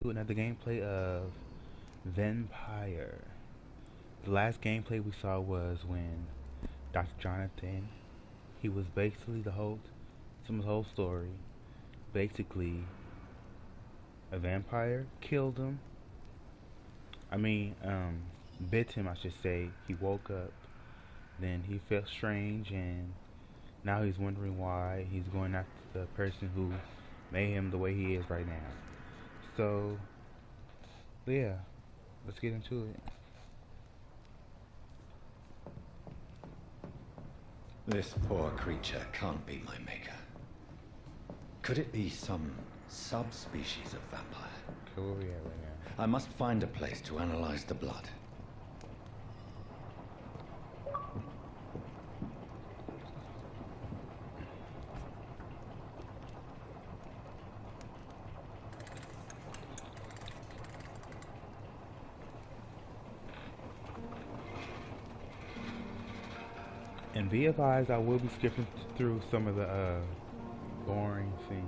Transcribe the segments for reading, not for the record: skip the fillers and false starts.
Another gameplay of Vampire. The last gameplay we saw was when Dr. Jonathan, he was basically some of the whole story. Basically, a vampire killed him. I mean, bit him, I should say. He woke up, then he felt strange, and now he's wondering why he's going after the person who made him the way he is right now. So, yeah, let's get into it. This poor creature can't be my maker. Could it be some subspecies of vampire? Cool, where we at right now? I must find a place to analyze the blood. And be advised, I will be skipping through some of the boring scenes.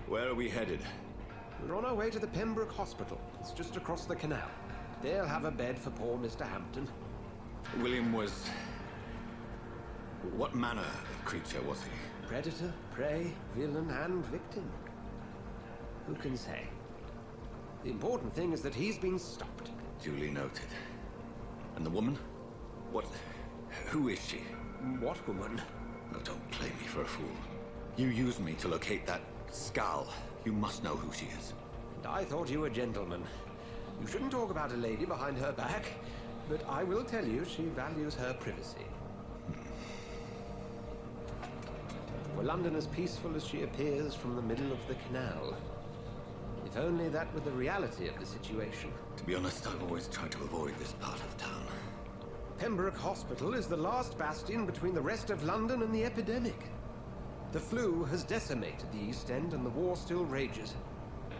Where are we headed? We're on our way to the Pembroke Hospital. It's just across the canal. They'll have a bed for poor Mr. Hampton. William was... What manner of creature was he? Predator, prey, villain, and victim. Who can say? The important thing is that he's been stopped. Duly noted. And the woman? What... Who is she? What woman? Oh, don't play me for a fool. You used me to locate that skull. You must know who she is. And I thought you a gentleman. You shouldn't talk about a lady behind her back, but I will tell you she values her privacy. Were London as peaceful as she appears from the middle of the canal? If only that were the reality of the situation. To be honest, I've always tried to avoid this part of town. Pembroke Hospital is the last bastion between the rest of London and the epidemic. The flu has decimated the East End and the war still rages.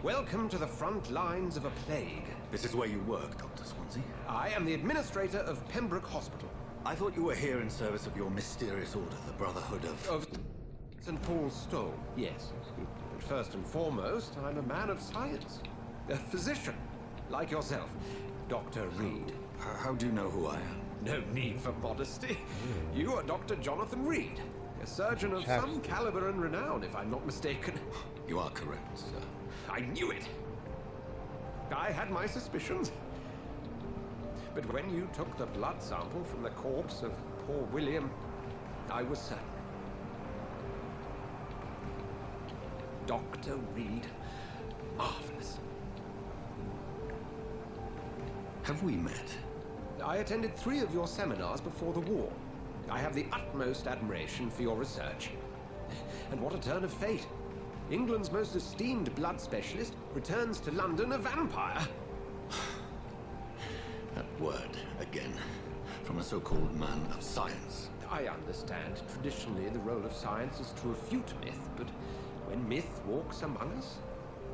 Welcome to the front lines of a plague. This is where you work, Dr. Swansea? I am the administrator of Pembroke Hospital. I thought you were here in service of your mysterious order, the Brotherhood of... St. Paul's Stone, yes. But first and foremost, I'm a man of science. A physician, like yourself, Dr. Reed. How do you know who I am? No need for modesty. You are Dr. Jonathan Reed, a surgeon of some caliber and renown, if I'm not mistaken. You are correct, sir. I knew it! I had my suspicions. But when you took the blood sample from the corpse of poor William, I was certain. Dr. Reed. Marvelous. Have we met? I attended 3 of your seminars before the war. I have the utmost admiration for your research. And what a turn of fate. England's most esteemed blood specialist returns to London a vampire. That word, again, from a so-called man of science. I understand. Traditionally, the role of science is to refute myth, but when myth walks among us,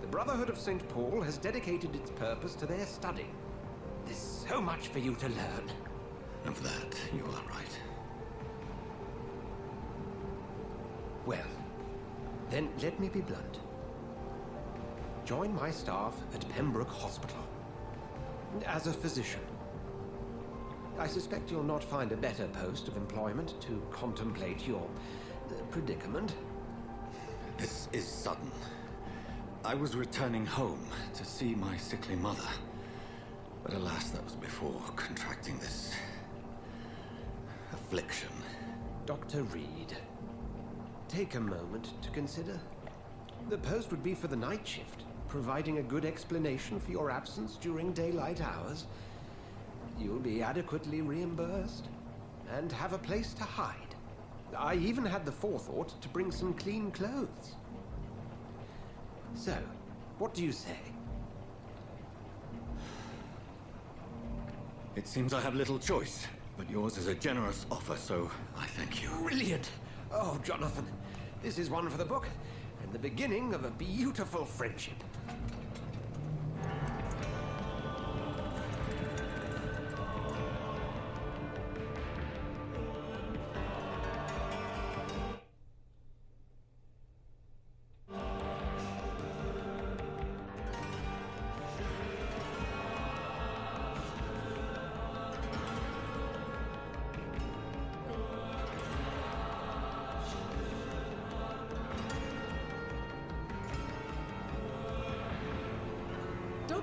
the Brotherhood of St. Paul has dedicated its purpose to their study. There's so much for you to learn. Of that, you are right. Well, then let me be blunt. Join my staff at Pembroke Hospital. As a physician. I suspect you'll not find a better post of employment to contemplate your predicament. This is sudden. I was returning home to see my sickly mother. But alas, that was before contracting this... affliction. Dr. Reed, take a moment to consider. The post would be for the night shift, providing a good explanation for your absence during daylight hours. You'll be adequately reimbursed, and have a place to hide. I even had the forethought to bring some clean clothes. So, what do you say? It seems I have little choice, but yours is a generous offer, so I thank you. Brilliant! Oh, Jonathan, this is one for the book, and the beginning of a beautiful friendship.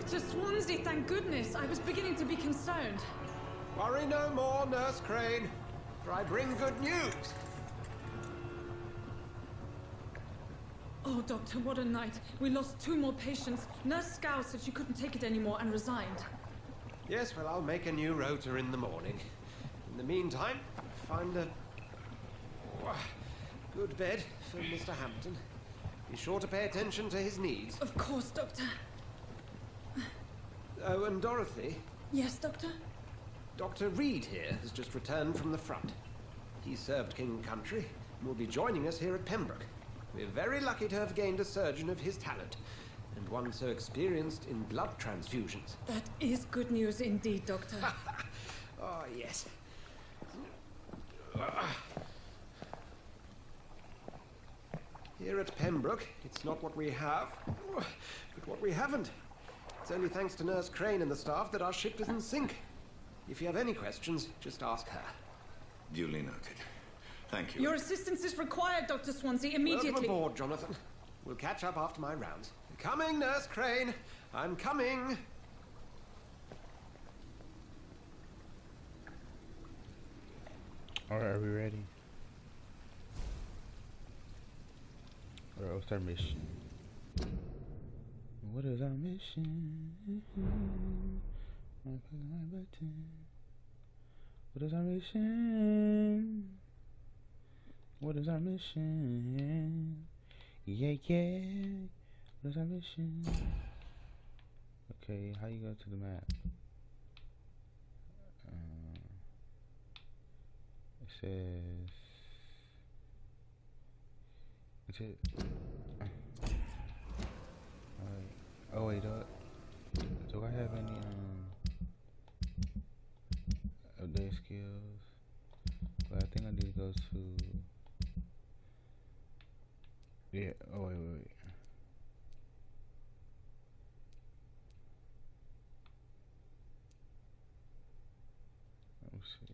Dr. Swansea, thank goodness. I was beginning to be concerned. Worry no more, Nurse Crane, for I bring good news. Oh, Doctor, what a night. We lost 2 more patients. Nurse Scow said she couldn't take it anymore and resigned. Yes, well, I'll make a new rota in the morning. In the meantime, find a good bed for Mr. Hampton. Be sure to pay attention to his needs. Of course, Doctor. Oh, and Dorothy, Yes, Doctor? Dr. Reed here has just returned from the front. He served King and Country and will be joining us here at Pembroke. We're very lucky to have gained a surgeon of his talent, and one so experienced in blood transfusions. That is good news indeed, Doctor. Oh, yes. Here at Pembroke, it's not what we have, but what we haven't. It's only thanks to Nurse Crane and the staff that our ship doesn't sink. If you have any questions, just ask her. Duly noted. Thank you. Your assistance is required, Dr. Swansea, immediately. Welcome aboard, Jonathan. We'll catch up after my rounds. Coming, Nurse Crane. I'm coming. Alright, are we ready? Alright, what's our mission? What is our mission? My button. What is our mission? What is our mission? Yeah, yeah. What is our mission? Okay, how you go to the map? It says. Is it? Oh wait, do I have any update skills? But I think I need to go to. Yeah. Oh wait. Let me see.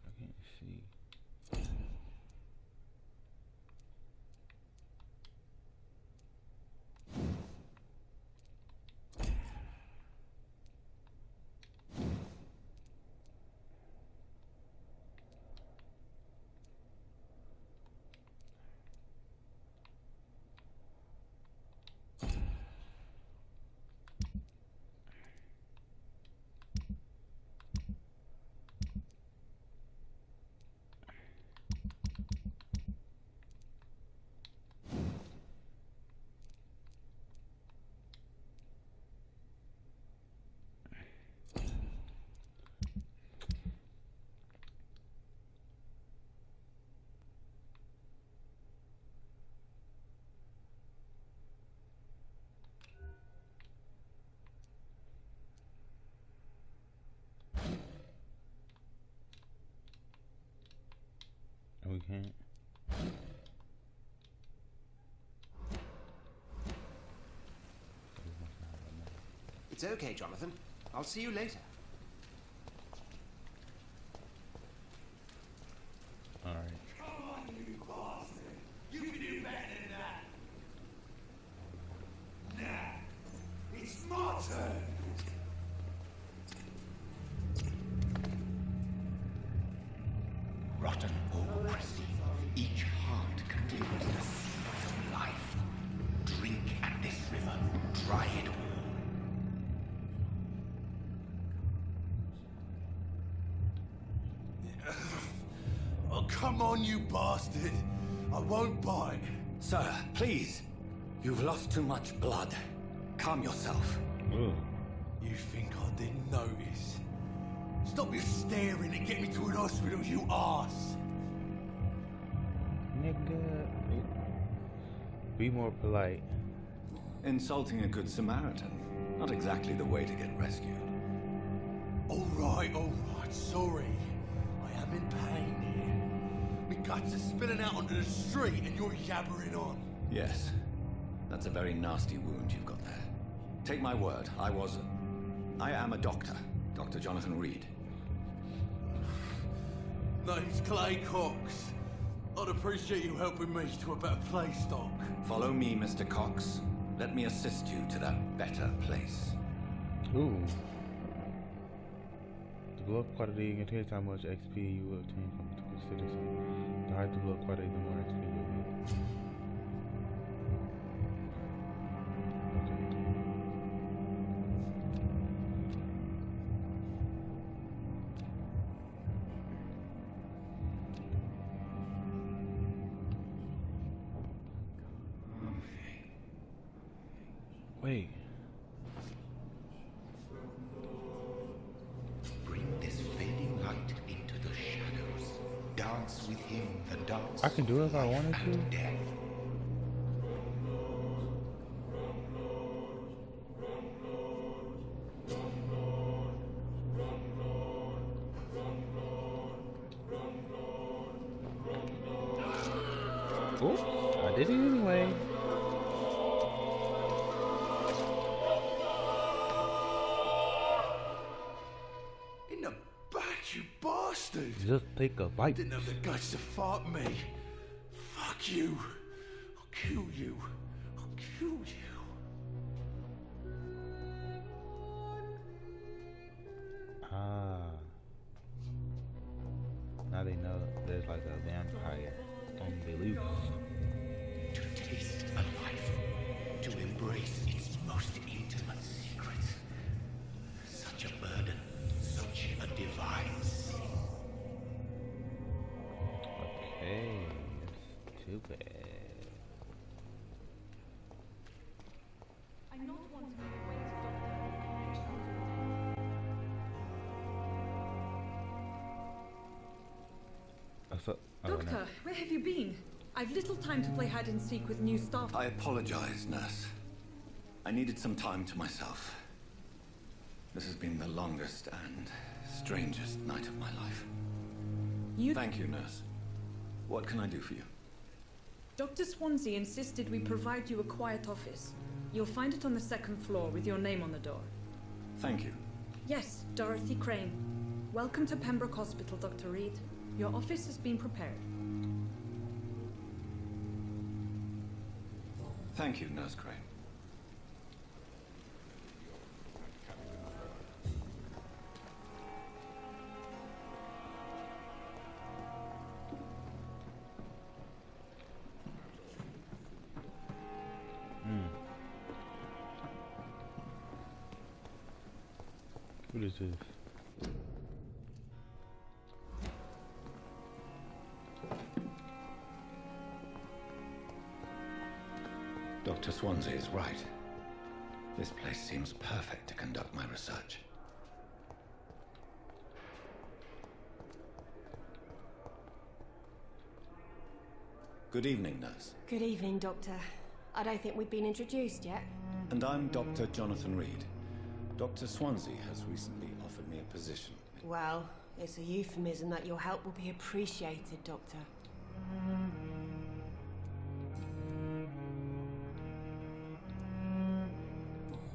I can't see. We can't. It's okay, Jonathan. I'll see you later. Alright. Come on, you bastard! You can do better than that! Nah, it's my turn! Rotten autocracy. Each heart contains the source of life. Drink at this river. Try it all. Oh, come on, you bastard! I won't bite. Sir, please. You've lost too much blood. Calm yourself. You think I didn't notice? Stop your staring and get me to an hospital, you arse! Nigga. Be more polite. Insulting a good Samaritan. Not exactly the way to get rescued. Alright, sorry. I am in pain here. My guts are spilling out onto the street and you're yabbering on. Yes. That's a very nasty wound you've got there. Take my word, I was... I am a doctor, Dr. Jonathan Reed. Name's Clay Cox. I'd appreciate you helping me to a better place, Doc. Follow me, Mr. Cox. Let me assist you to that better place. Ooh. The blood quality indicates how much XP you obtain from the citizen. The higher the blood quality, the more XP you get. Wait. Bring this fading light into the shadows. Dance with him the dance. I can do it if I wanted to. And death. Oops, I did it anyway. In the back, you bastard! Just take a bite. Didn't have the guts to fight me. Fuck you. I'll kill you. I'll kill you. Ah. Now they know there's like a vampire on the loose. To taste a life, to embrace its most intimate secrets. Such a burden, such a divine sin. Okay, that's too bad. I not want to be away Doctor, where have you been? I've little time to play hide and seek with new staff. I apologize, nurse. I needed some time to myself. This has been the longest and strangest night of my life. Thank you, nurse. What can I do for you? Dr. Swansea insisted we provide you a quiet office. You'll find it on the second floor with your name on the door. Thank you. Yes, Dorothy Crane. Welcome to Pembroke Hospital, Dr. Reed. Your office has been prepared. Thank you, Nurse Crane. What is this? Dr. Swansea is right. This place seems perfect to conduct my research. Good evening, nurse. Good evening, Doctor. I don't think we've been introduced yet. And I'm Dr. Jonathan Reed. Dr. Swansea has recently offered me a position. Well, it's a euphemism that your help will be appreciated, Doctor.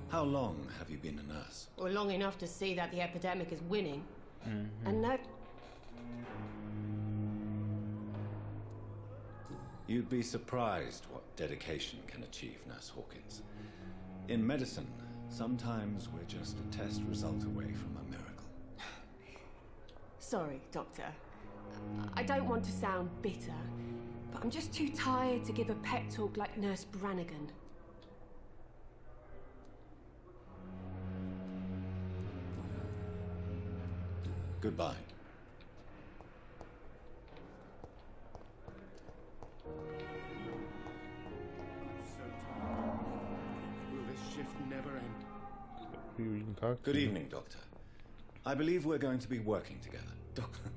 How long have you been a nurse? Well, long enough to see that the epidemic is winning. And no... You'd be surprised what dedication can achieve, Nurse Hawkins. In medicine, sometimes we're just a test result away from a miracle. Sorry, Doctor. I don't want to sound bitter, but I'm just too tired to give a pep talk like Nurse Brannigan. Goodbye. Will this shift never end? Who you can talk to? Good evening, Doctor. I believe we're going to be working together. Doctor,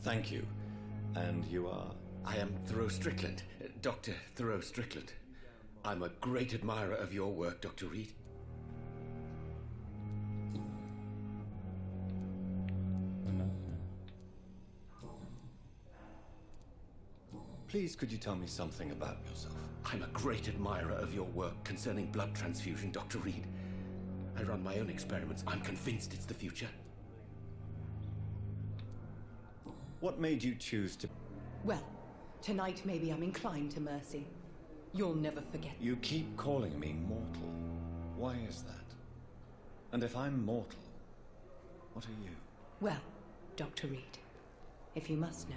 thank you. And you are? I am Thoreau Strickland, Dr. Thoreau Strickland. I'm a great admirer of your work, Dr. Reed. Please, could you tell me something about yourself? I'm a great admirer of your work concerning blood transfusion, Dr. Reed. I run my own experiments. I'm convinced it's the future. What made you choose to... Well, tonight maybe I'm inclined to mercy. You'll never forget. You keep calling me mortal. Why is that? And if I'm mortal, what are you? Well, Dr. Reed, if you must know,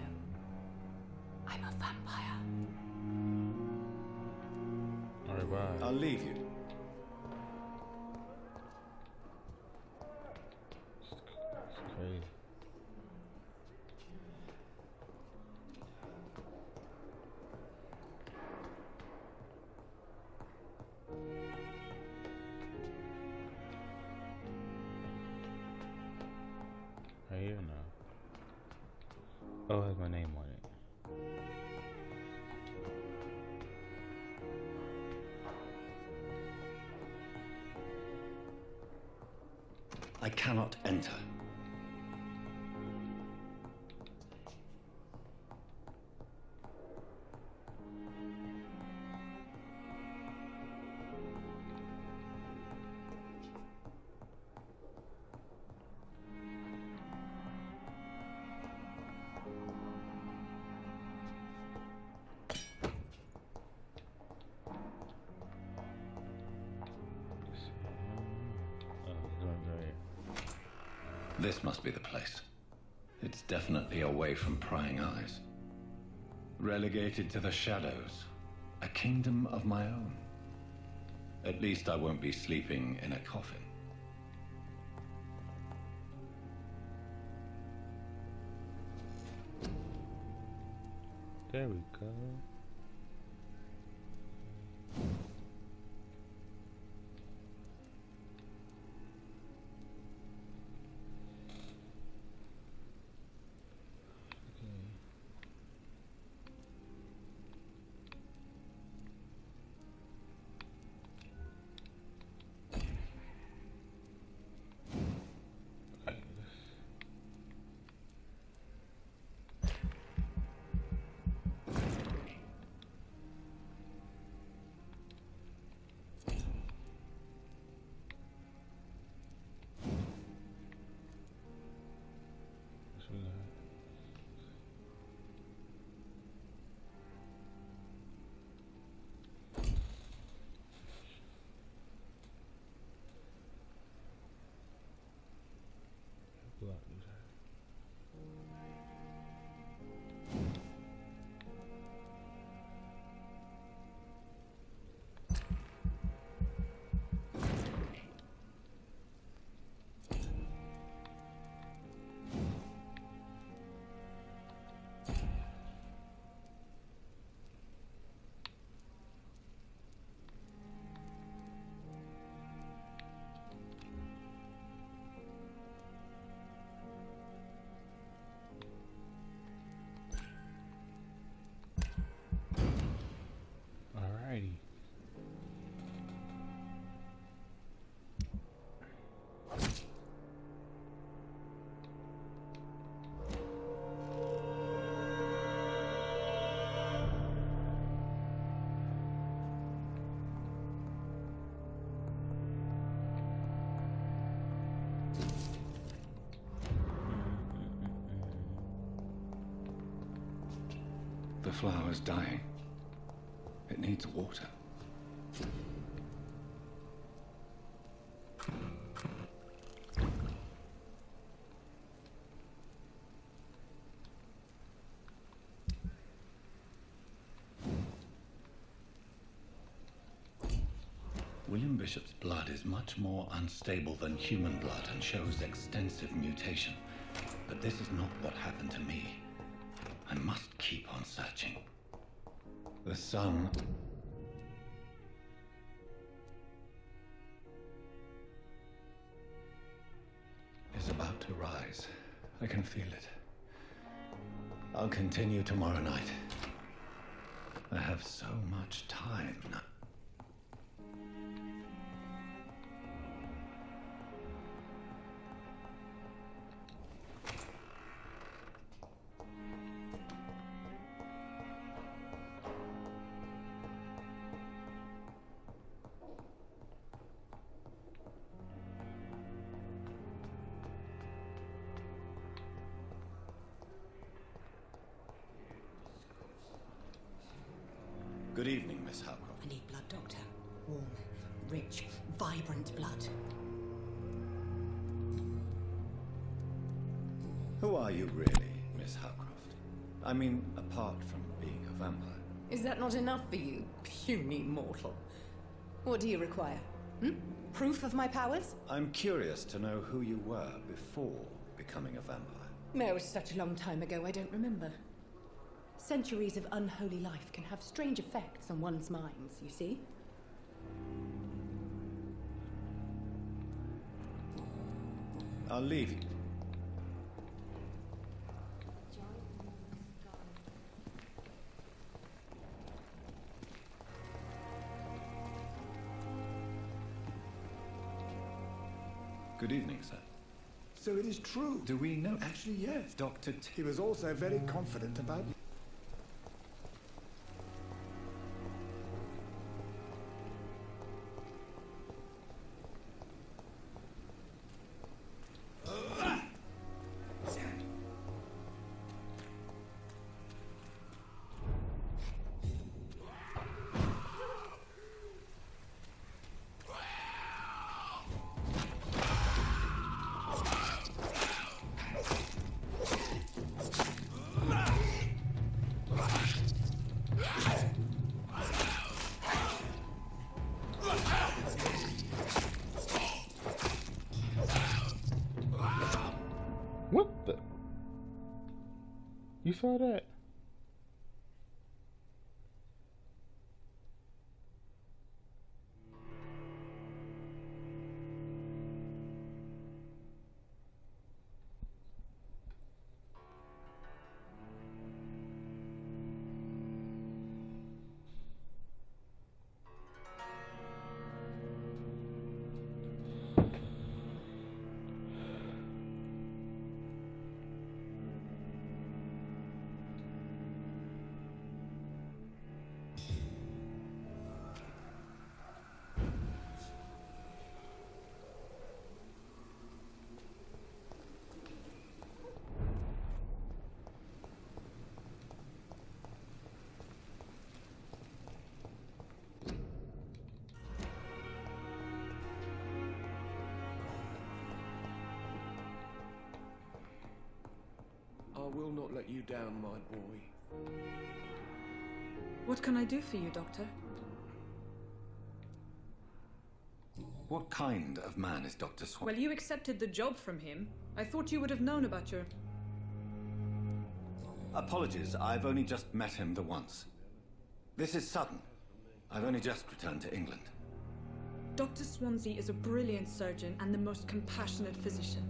I'm a vampire. Alright, bye. I'll leave you. It's crazy. Right here now. Oh, it has my name on it. I cannot enter. This must be the place. It's definitely away from prying eyes. Relegated to the shadows. A kingdom of my own. At least I won't be sleeping in a coffin. There we go. Alrighty. The flower's dying. It needs water. William Bishop's blood is much more unstable than human blood and shows extensive mutation. But this is not what happened to me. I must keep on searching. The sun is about to rise. I can feel it. I'll continue tomorrow night. I have so much time now. Good evening, Miss Howcroft. I need blood, Doctor. Warm, rich, vibrant blood. Who are you really, Miss Howcroft? I mean, apart from being a vampire. Is that not enough for you, puny mortal? What do you require? Proof of my powers? I'm curious to know who you were before becoming a vampire. It was such a long time ago, I don't remember. Centuries of unholy life can have strange effects on one's minds, you see? I'll leave you. Good evening, sir. So it is true. Do we know? Actually, yes. Dr. T. He was also very confident about you. What the? You saw that? I will not let you down, my boy. What can I do for you, Doctor? What kind of man is Dr. Swan? Well, you accepted the job from him. I thought you would have known about your... Apologies, I've only just met him the once. This is sudden. I've only just returned to England. Dr. Swansea is a brilliant surgeon and the most compassionate physician.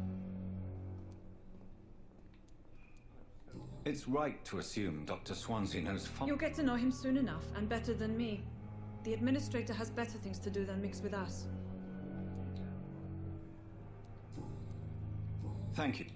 It's right to assume Dr. Swansea knows far. You'll get to know him soon enough, and better than me. The administrator has better things to do than mix with us. Thank you.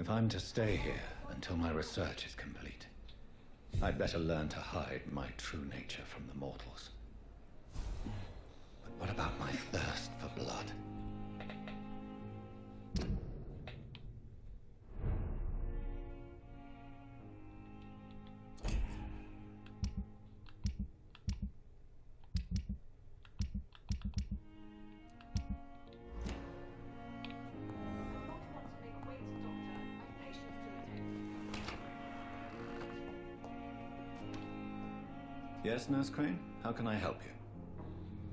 If I'm to stay here until my research is complete, I'd better learn to hide my true nature from the mortals. But what about my thirst for blood? Yes, Nurse Crane? How can I help you?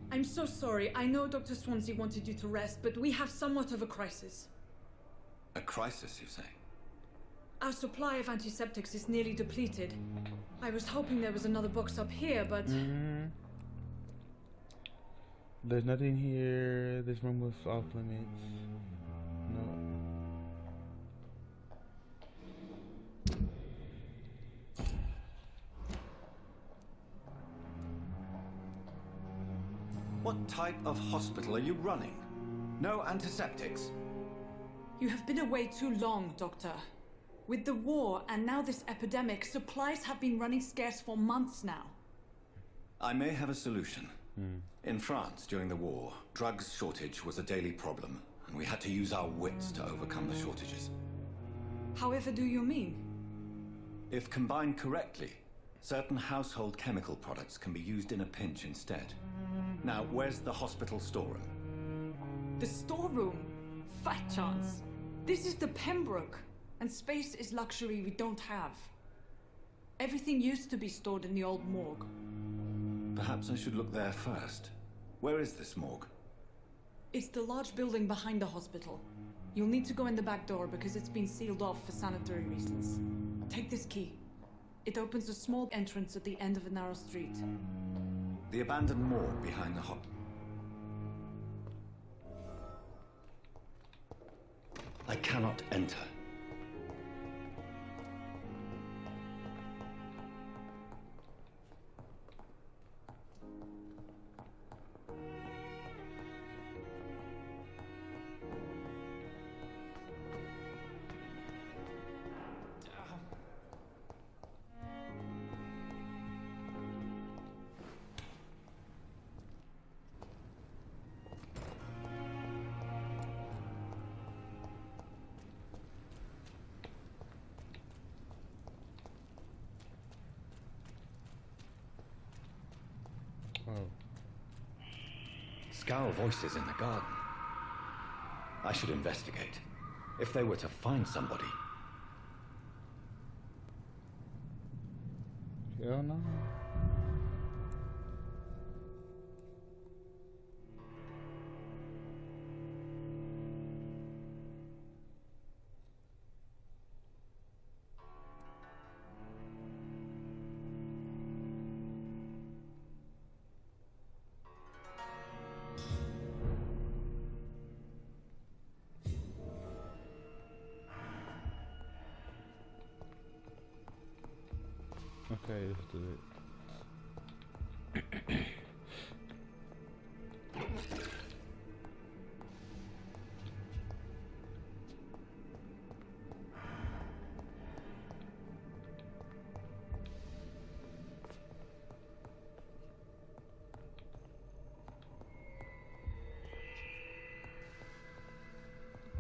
I'm so sorry. I know Dr. Swansea wanted you to rest, but we have somewhat of a crisis. A crisis, you say? Our supply of antiseptics is nearly depleted. I was hoping there was another box up here, but... There's nothing here. This room was off limits. No. What type of hospital are you running? No antiseptics? You have been away too long, Doctor. With the war and now this epidemic, supplies have been running scarce for months now. I may have a solution. In France, during the war, drugs shortage was a daily problem, and we had to use our wits to overcome the shortages. However do you mean? If combined correctly, certain household chemical products can be used in a pinch instead. Now, where's the hospital storeroom? The storeroom? Fat chance. This is the Pembroke, and space is luxury we don't have. Everything used to be stored in the old morgue. Perhaps I should look there first. Where is this morgue? It's the large building behind the hospital. You'll need to go in the back door because it's been sealed off for sanitary reasons. Take this key. It opens a small entrance at the end of a narrow street. The abandoned morgue behind the I cannot enter. Scowl voices in the garden. I should investigate. If they were to find somebody. Hell no. Okay, let's do it.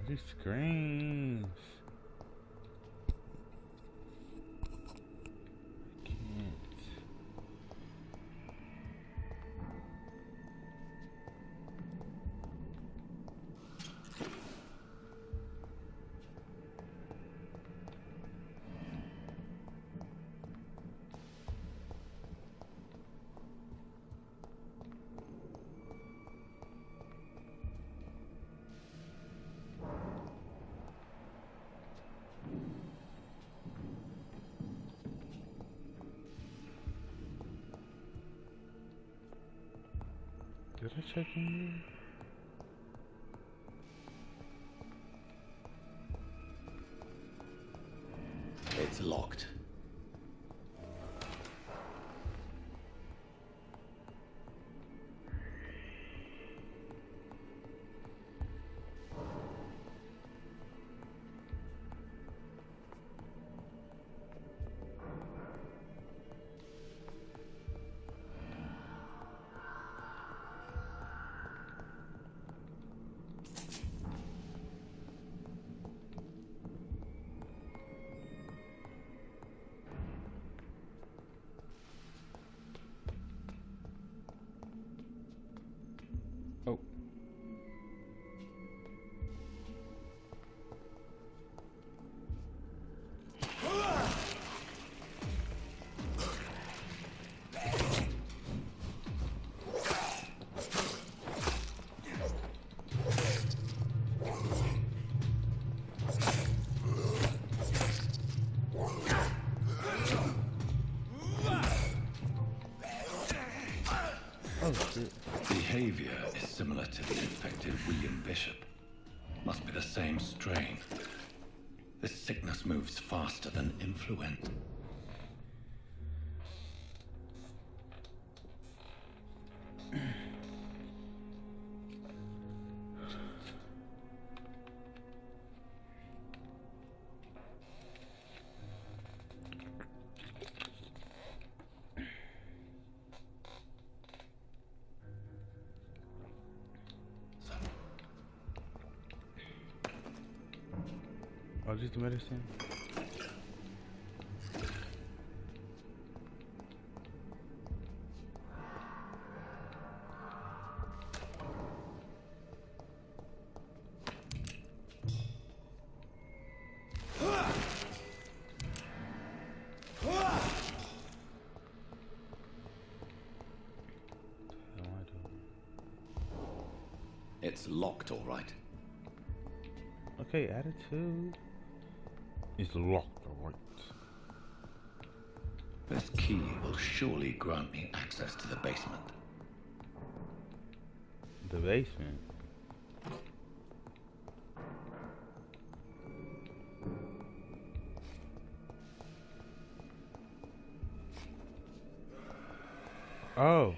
These screens. Did I check in here? It's locked. Oh. Oh, shit. Behavior is similar to the infected William Bishop. Must be the same strain. This sickness moves faster than influenza. Oh, just the medicine? It's locked, all right. Okay, attitude. It's locked, alright. This key will surely grant me access to the basement. The basement? Oh.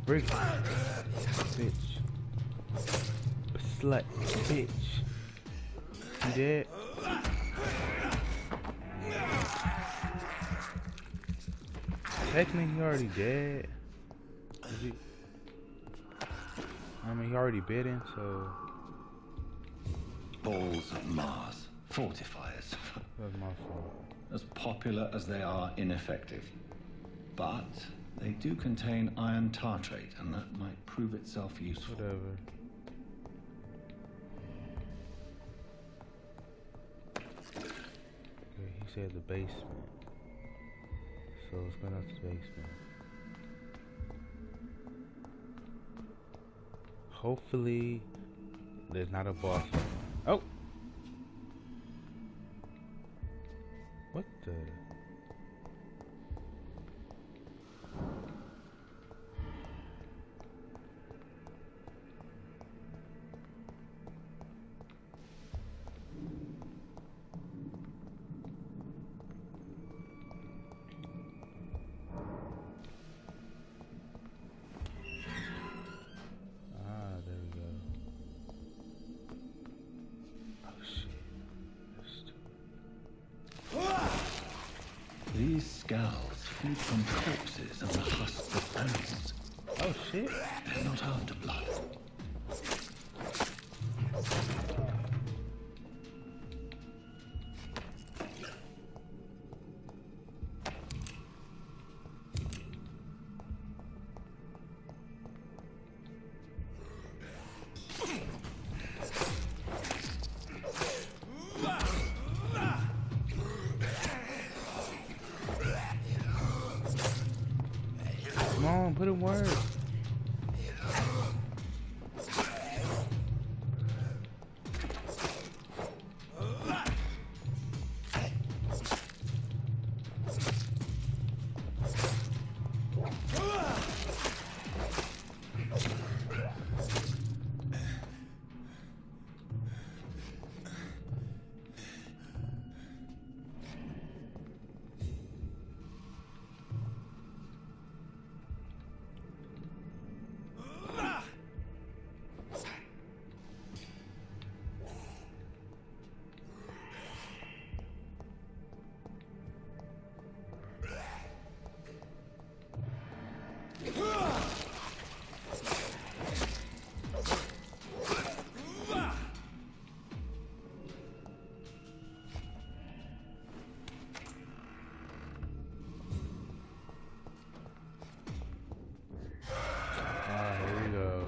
Break, bitch. Slut, bitch. You dead? Technically, he already dead. I mean, he already bitten, so. Balls of Mars, fortifiers. That's my fault. As popular as they are ineffective. But they do contain iron tartrate, and that might prove itself useful. Whatever. Okay, he said the basement. So let's go down to the basement. Hopefully, there's not a boss. Oh! What the? These scowls feed from corpses and the husks of animals. Oh shit. They're not after blood. Come on. on, put in work. Here we go.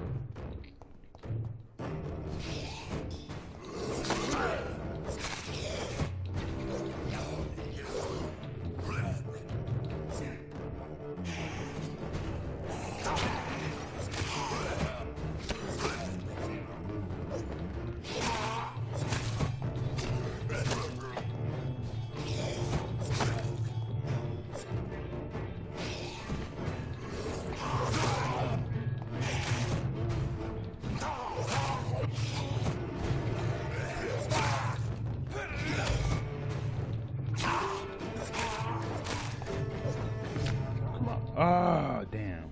Oh, damn.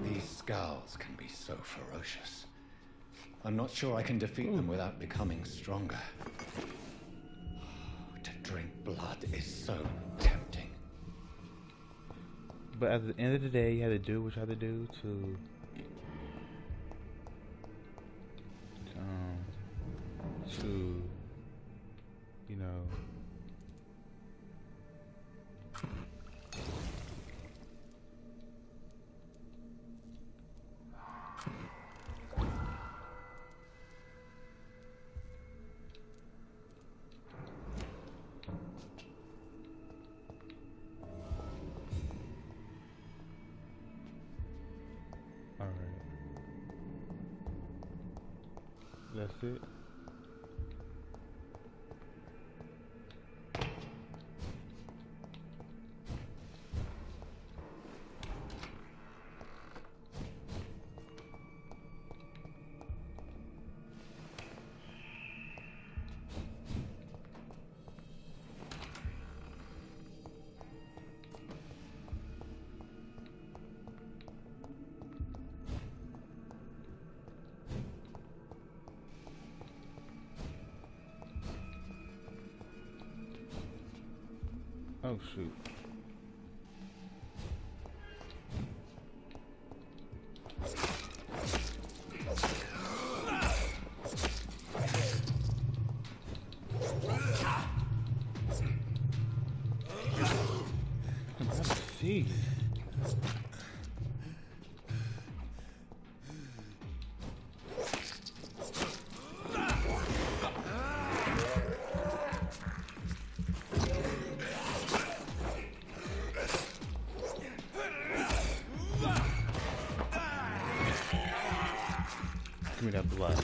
These skulls can be so ferocious. I'm not sure I can defeat them without becoming stronger. To drink blood is so tempting. But at the end of the day, you had to do what you had to do to you know, alright. That's it. Oh shoot. See. Give me that blood.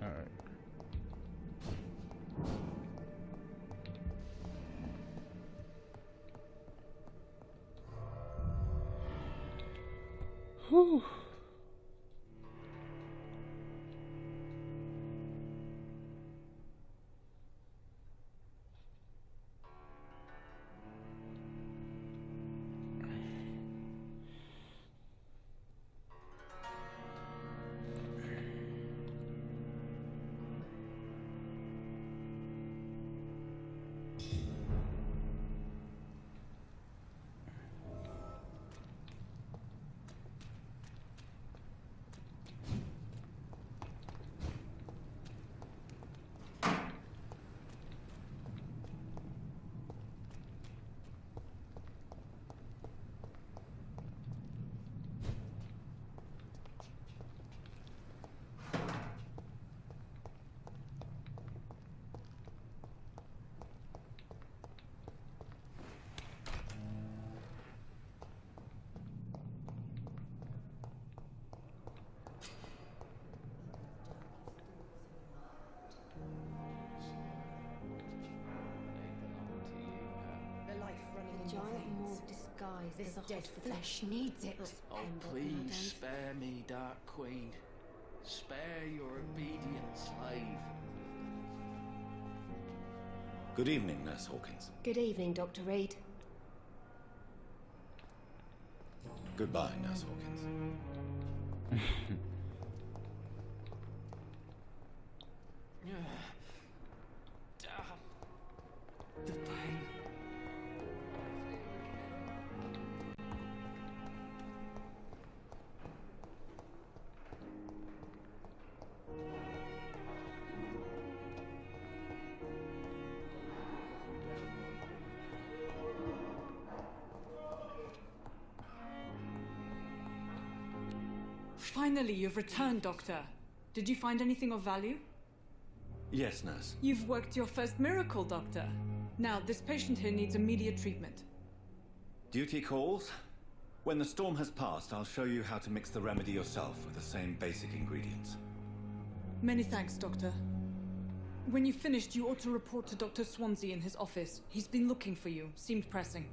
Alright. Whew. This dead flesh needs it. Oh, please spare me, Dark Queen. Spare your obedient slave. Good evening, Nurse Hawkins. Good evening, Dr. Reed. Goodbye, Nurse Hawkins. The pain. Finally, you've returned, Doctor. Did you find anything of value? Yes, Nurse. You've worked your first miracle, Doctor. Now, this patient here needs immediate treatment. Duty calls. When the storm has passed, I'll show you how to mix the remedy yourself with the same basic ingredients. Many thanks, Doctor. When you've finished, you ought to report to Dr. Swansea in his office. He's been looking for you. Seemed pressing.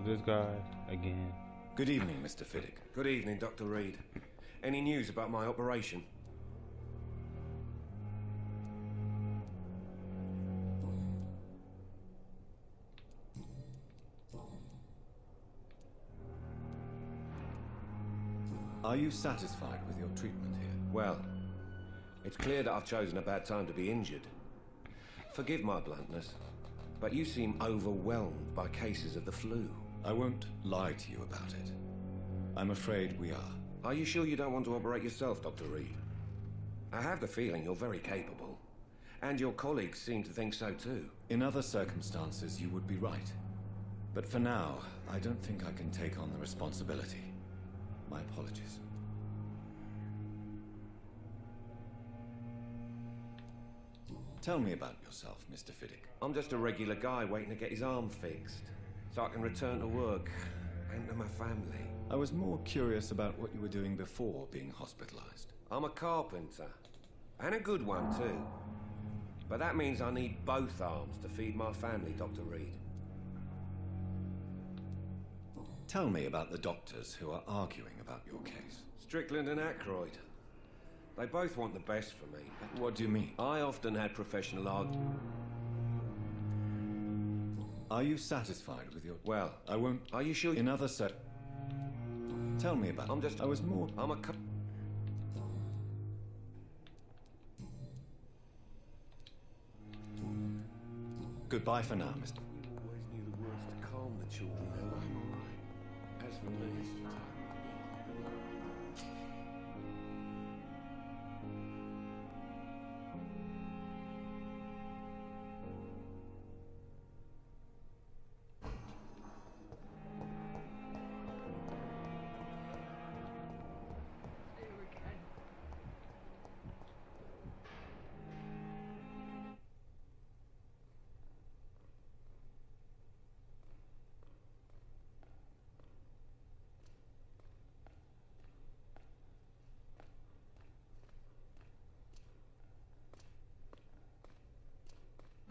This guy again. Good evening, Mr. Fiddick. Good evening, Dr. Reed. Any news about my operation? Are you satisfied with your treatment here? Well, it's clear that I've chosen a bad time to be injured. Forgive my bluntness, but you seem overwhelmed by cases of the flu. I won't lie to you about it. I'm afraid we are. Are you sure you don't want to operate yourself, Dr. Reed? I have the feeling you're very capable. And your colleagues seem to think so too. In other circumstances, you would be right. But for now, I don't think I can take on the responsibility. My apologies. Tell me about yourself, Mr. Fiddick. I'm just a regular guy waiting to get his arm fixed, so I can return to work and to my family. I was more curious about what you were doing before being hospitalized. I'm a carpenter, and a good one too. But that means I need both arms to feed my family, Dr. Reed. Tell me about the doctors who are arguing about your case. Strickland and Aykroyd. They both want the best for me. But What do you mean? I often had professional arguments. Are you satisfied with your... Well, I won't... are you sure? In other Tell me about... I'm just... I was more... I'm a... Goodbye for now, Mr. You always knew the words to calm the children. I'm all right. As for me...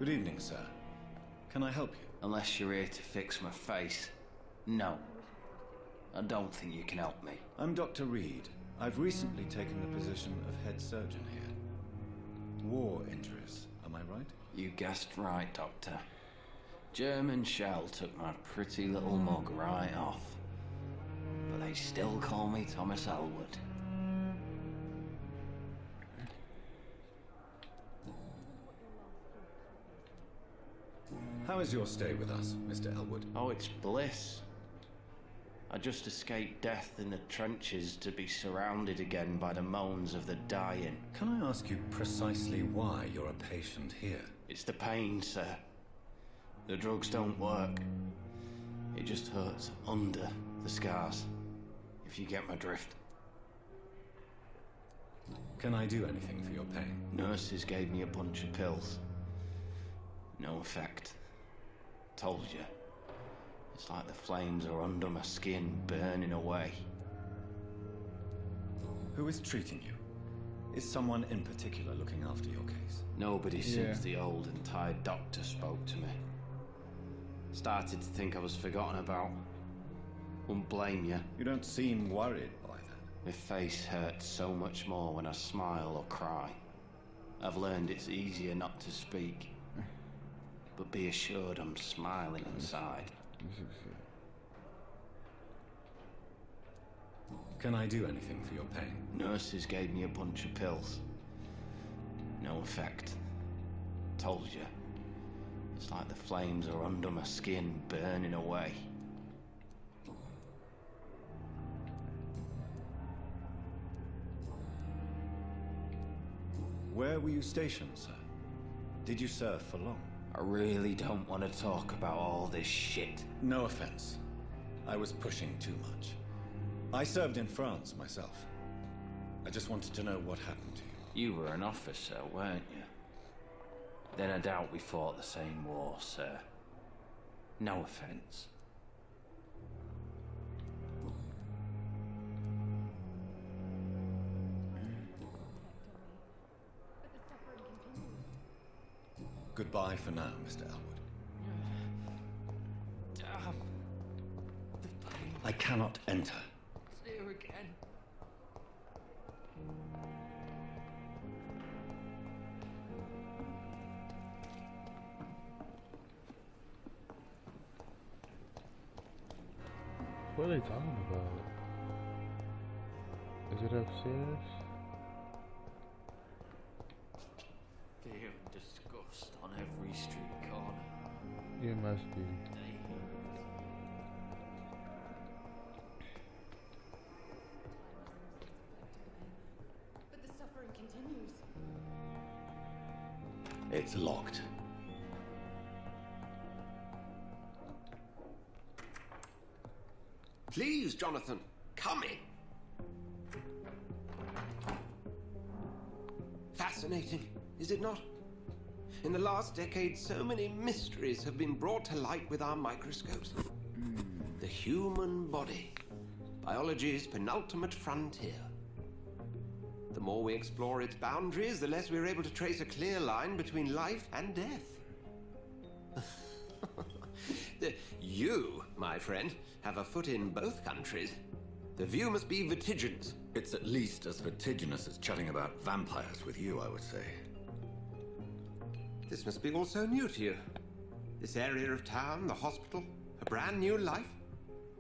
Good evening, sir. Can I help you? Unless you're here to fix my face. No. I don't think you can help me. I'm Dr. Reed. I've recently taken the position of head surgeon here. War injuries, am I right? You guessed right, Doctor. German shell took my pretty little mug right off. But they still call me Thomas Elwood. How is your stay with us, Mr. Elwood? Oh, it's bliss. I just escaped death in the trenches to be surrounded again by the moans of the dying. Can I ask you precisely why you're a patient here? It's the pain, sir. The drugs don't work. It just hurts under the scars, if you get my drift. Can I do anything for your pain? Nurses gave me a bunch of pills. No effect. Told you. It's like the flames are under my skin, burning away. Who is treating you? Is someone in particular looking after your case? Nobody since the old and tired doctor spoke to me. Started to think I was forgotten about. Wouldn't blame you. You don't seem worried by that. My face hurts so much more when I smile or cry. I've learned it's easier not to speak. But be assured I'm smiling inside. Can I do anything for your pain? Nurses gave me a bunch of pills. No effect. Told you. It's like the flames are under my skin, burning away. Where were you stationed, sir? Did you serve for long? I really don't want to talk about all this shit. No offense. I was pushing too much. I served in France myself. I just wanted to know what happened to you. You were an officer, weren't you? Then I doubt we fought the same war, sir. No offense. Goodbye for now, Mr. Elwood. Damn. The pain. I cannot enter. It's here again. What are they talking about? Is it upstairs? Fear and disgust on every street corner. It must be. But the suffering continues. It's locked. Please, Jonathan, come in. Fascinating, is it not? In the last decade, so many mysteries have been brought to light with our microscopes. The human body, biology's penultimate frontier. The more we explore its boundaries, the less we're able to trace a clear line between life and death. You, my friend, have a foot in both countries. The view must be vertiginous. It's at least as vertiginous as chatting about vampires with you, I would say. This must be all so new to you. This area of town, the hospital, a brand new life.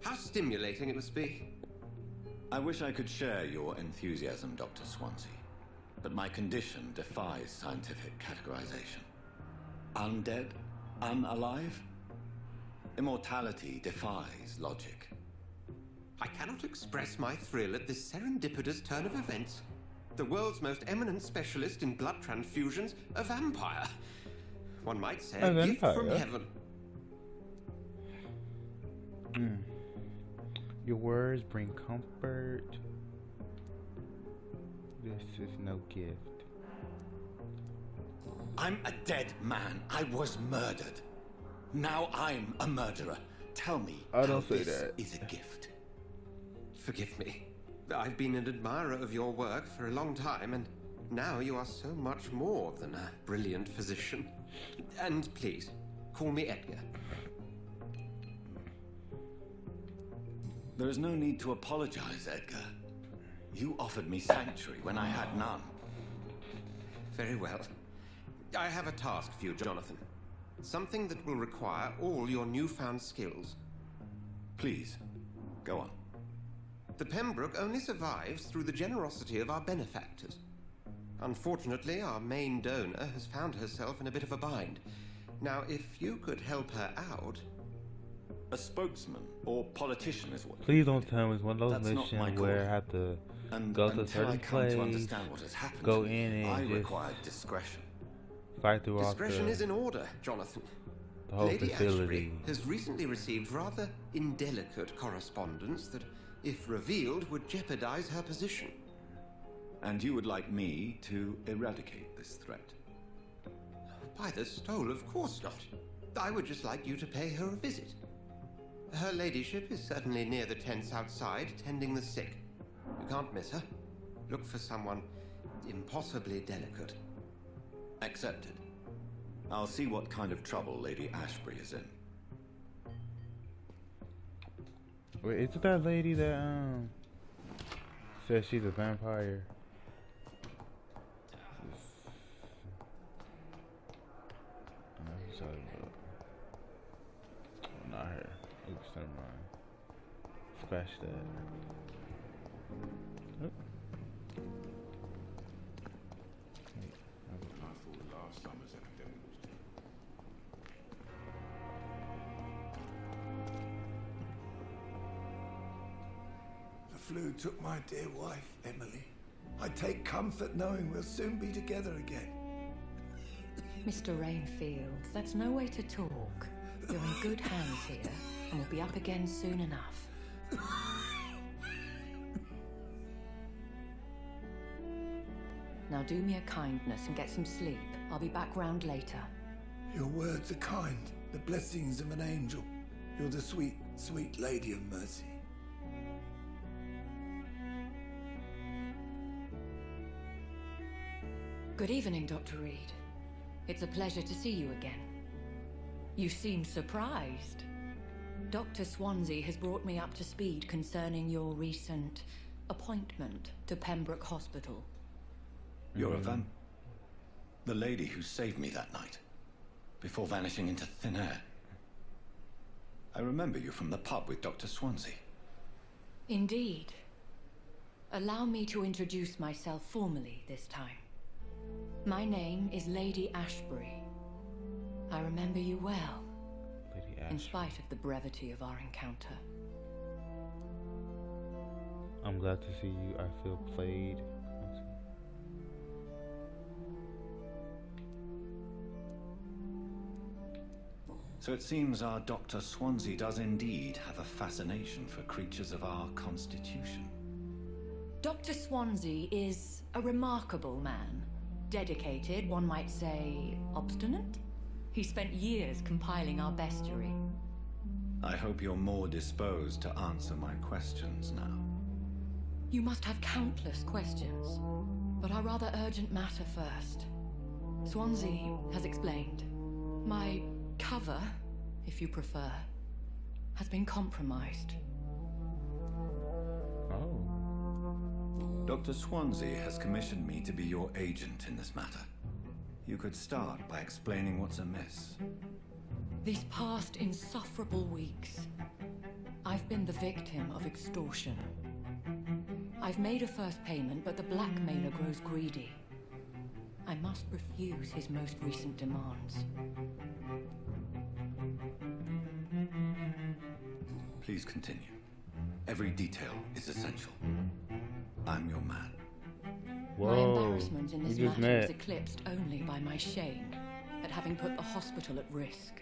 How stimulating it must be. I wish I could share your enthusiasm, Dr. Swansea, but my condition defies scientific categorization. Undead? Unalive? Immortality defies logic. I cannot express my thrill at this serendipitous turn of events. The world's most eminent specialist in blood transfusions, a vampire. One might say a gift from heaven. Your words bring comfort. This is no gift. I'm a dead man. I was murdered. Now I'm a murderer. Tell me how this is a gift. Forgive me. I've been an admirer of your work for a long time, and now you are so much more than a brilliant physician. And please, call me Edgar. There is no need to apologize, Edgar. You offered me sanctuary when I had none. Very well. I have a task for you, Jonathan. Something that will require all your newfound skills. Please, go on. The Pembroke only survives through the generosity of our benefactors. Unfortunately, our main donor has found herself in a bit of a bind. Now, if you could help her out... A spokesman or politician is what... Please don't tell me it's one of those missions where I have to go to a certain place, go in and just required discretion. Fight through Discretion is in order, Jonathan. the whole Lady facility. Ashbury has recently received rather indelicate correspondence that, if revealed, would jeopardize her position. And you would like me to eradicate this threat? By the stole, of course not. I would just like you to pay her a visit. Her ladyship is certainly near the tents outside, tending the sick. You can't miss her. Look for someone impossibly delicate. Accepted. I'll see what kind of trouble Lady Ashbury is in. Wait, is it that lady that says she's a vampire? Oh, not her. Oops, never mind. Scratch that. Oh. I thought last summer's epidemic was due. The flu took my dear wife, Emily. I take comfort knowing we'll soon be together again. Mr. Rainfield, that's no way to talk. You're in good hands here, and we'll be up again soon enough. Now do me a kindness and get some sleep. I'll be back round later. Your words are kind, the blessings of an angel. You're the sweet, sweet Lady of Mercy. Good evening, Dr. Reed. It's a pleasure to see you again. You seem surprised. Dr. Swansea has brought me up to speed concerning your recent appointment to Pembroke Hospital. You're a the lady who saved me that night, before vanishing into thin air. I remember you from the pub with Dr. Swansea. Indeed. Allow me to introduce myself formally this time. My name is Lady Ashbury. I remember you well, Lady Ashbury. in spite of the brevity of our encounter. I'm glad to see you. I feel played. So it seems our Dr. Swansea does indeed have a fascination for creatures of our constitution. Dr. Swansea is a remarkable man. Dedicated, one might say, obstinate? He spent years compiling our bestiary. I hope you're more disposed to answer my questions now. You must have countless questions, but our rather urgent matter first. Swansea has explained. My cover, if you prefer, has been compromised. Oh. Dr. Swansea has commissioned me to be your agent in this matter. You could start by explaining what's amiss. These past insufferable weeks, I've been the victim of extortion. I've made a first payment, but the blackmailer grows greedy. I must refuse his most recent demands. Please continue. Every detail is essential. I'm your man. Whoa. My embarrassment in this We just matter met. is eclipsed only by my shame at having put the hospital at risk.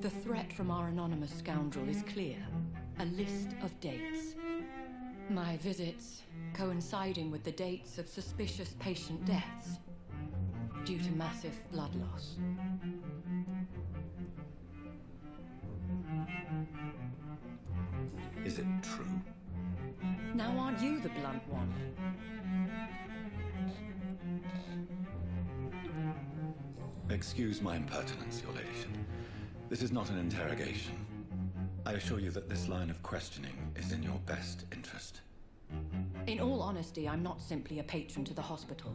The threat from our anonymous scoundrel is clear. A list of dates. My visits coinciding with the dates of suspicious patient deaths due to massive blood loss. Is it true? Now aren't you the blunt one? Excuse my impertinence, your ladyship. This is not an interrogation. I assure you that this line of questioning is in your best interest. In all honesty, I'm not simply a patron to the hospital.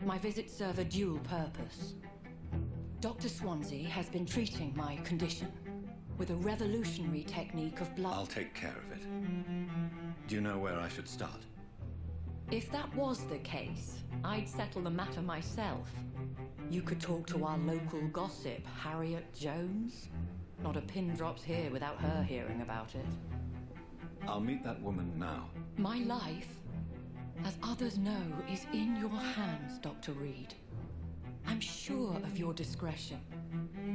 My visits serve a dual purpose. Dr. Swansea has been treating my condition with a revolutionary technique of blood. I'll take care of it. Do you know where I should start? If that was the case, I'd settle the matter myself. You could talk to our local gossip, Harriet Jones. Not a pin drops here without her hearing about it. I'll meet that woman now. My life, as others know, is in your hands, Dr. Reed. I'm sure of your discretion,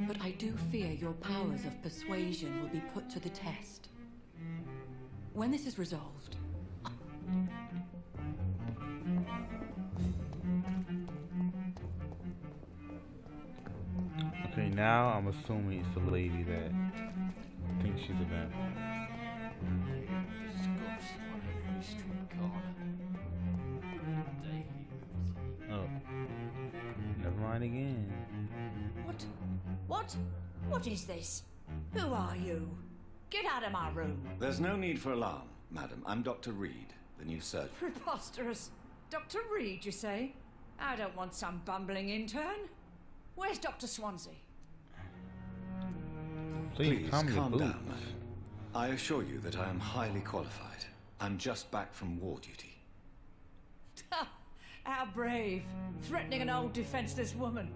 but I do fear your powers of persuasion will be put to the test. When this is resolved... Okay, now I'm assuming it's the lady that thinks she's a vampire. Oh. Never mind again. What is this? Who are you? Get out of my room. There's no need for alarm, madam. I'm Dr. Reed, the new surgeon. Preposterous. Dr. Reed, you say? I don't want some bumbling intern. Where's Dr. Swansea? Please calm your calm boots. down, madam. I assure you that I am highly qualified. I'm just back from war duty. How brave. Threatening an old defenseless woman.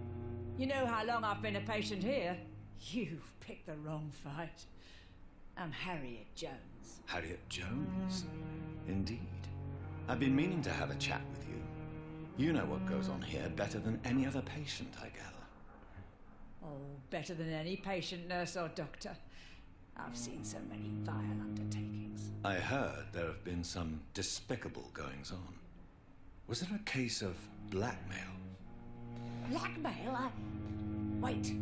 You know how long I've been a patient here? You've picked the wrong fight. I'm Harriet Jones. Harriet Jones? Indeed. I've been meaning to have a chat with you. You know what goes on here better than any other patient, I gather. Oh, better than any patient, nurse or doctor. I've seen so many vile undertakings. I heard there have been some despicable goings-on. Was there a case of blackmail? Blackmail? Wait.